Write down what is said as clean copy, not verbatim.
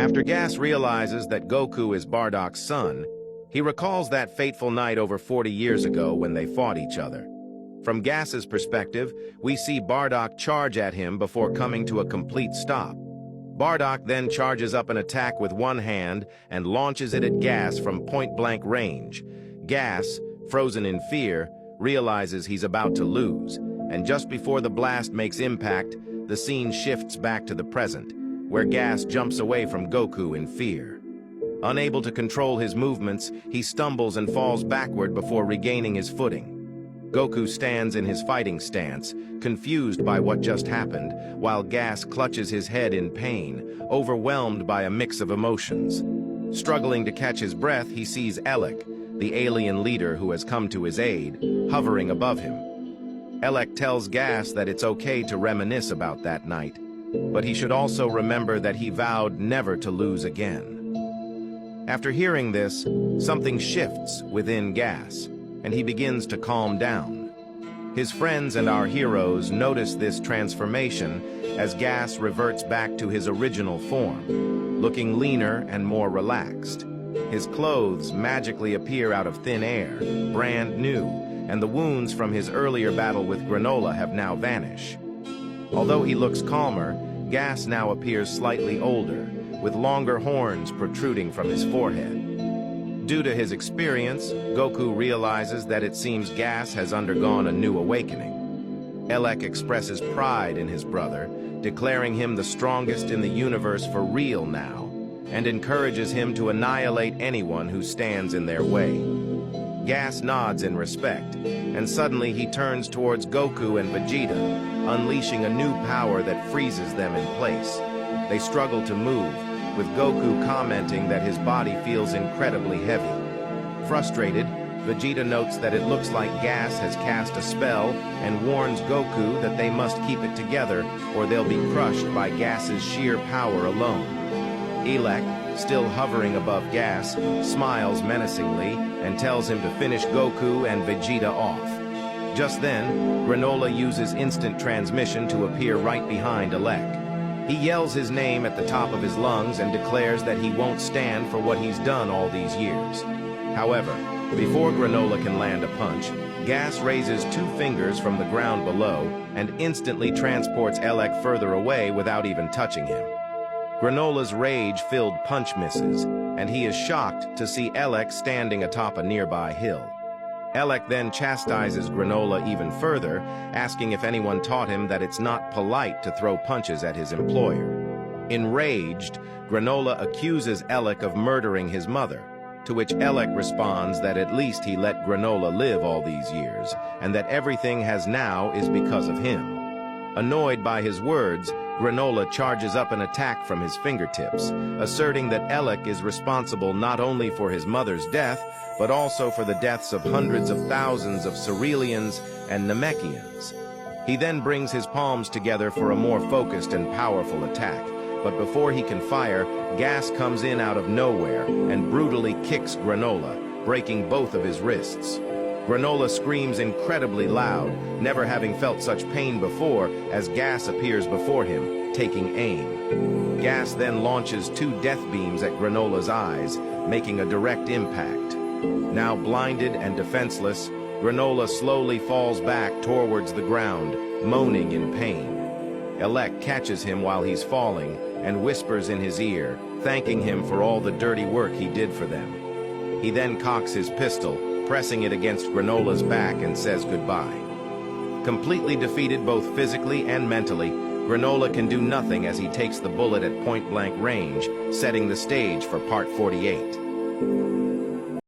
After Gas realizes that Goku is Bardock's son, he recalls that fateful night over 40 years ago when they fought each other. From Gas's perspective, we see Bardock charge at him before coming to a complete stop. Bardock then charges up an attack with one hand and launches it at Gas from point-blank range. Gas, frozen in fear, realizes he's about to lose, and just before the blast makes impact, the scene shifts back to the present, where Gas jumps away from Goku in fear. Unable to control his movements, he stumbles and falls backward before regaining his footing. Goku stands in his fighting stance, confused by what just happened, while Gas clutches his head in pain, overwhelmed by a mix of emotions. Struggling to catch his breath, he sees Elec, the alien leader who has come to his aid, hovering above him. Elec tells Gas that it's okay to reminisce about that night, but he should also remember that he vowed never to lose again. After hearing this, something shifts within Gas, and he begins to calm down. His friends and our heroes notice this transformation as Gas reverts back to his original form, looking leaner and more relaxed. His clothes magically appear out of thin air, brand new, and the wounds from his earlier battle with Granola have now vanished. Although he looks calmer, Gas now appears slightly older, with longer horns protruding from his forehead. Due to his experience, Goku realizes that it seems Gas has undergone a new awakening. Elec expresses pride in his brother, declaring him the strongest in the universe for real now, and encourages him to annihilate anyone who stands in their way. Gas nods in respect, and suddenly he turns towards Goku and Vegeta, unleashing a new power that freezes them in place. They struggle to move, with Goku commenting that his body feels incredibly heavy. Frustrated, Vegeta notes that it looks like Gas has cast a spell and warns Goku that they must keep it together or they'll be crushed by Gas's sheer power alone. Elec, still hovering above Gas, smiles menacingly and tells him to finish Goku and Vegeta off. Just then, Granola uses instant transmission to appear right behind Elec. He yells his name at the top of his lungs and declares that he won't stand for what he's done all these years. However, before Granola can land a punch, Gas raises two fingers from the ground below and instantly transports Elec further away without even touching him. Granola's rage-filled punch misses, and he is shocked to see Elec standing atop a nearby hill. Elec then chastises Granola even further, asking if anyone taught him that it's not polite to throw punches at his employer. Enraged, Granola accuses Elec of murdering his mother, to which Elec responds that at least he let Granola live all these years, and that everything has now is because of him. Annoyed by his words, Granola charges up an attack from his fingertips, asserting that Elec is responsible not only for his mother's death, but also for the deaths of hundreds of thousands of Cerealians and Namekians. He then brings his palms together for a more focused and powerful attack, but before he can fire, Gas comes in out of nowhere and brutally kicks Granola, breaking both of his wrists. Granola screams incredibly loud, never having felt such pain before, as Gas appears before him, taking aim. Gas then launches two death beams at Granola's eyes, making a direct impact. Now blinded and defenseless, Granola slowly falls back towards the ground, moaning in pain. Elec catches him while he's falling and whispers in his ear, thanking him for all the dirty work he did for them. He then cocks his pistol, pressing it against Granola's back, and says goodbye. Completely defeated both physically and mentally, Granola can do nothing as he takes the bullet at point-blank range, setting the stage for Part 48.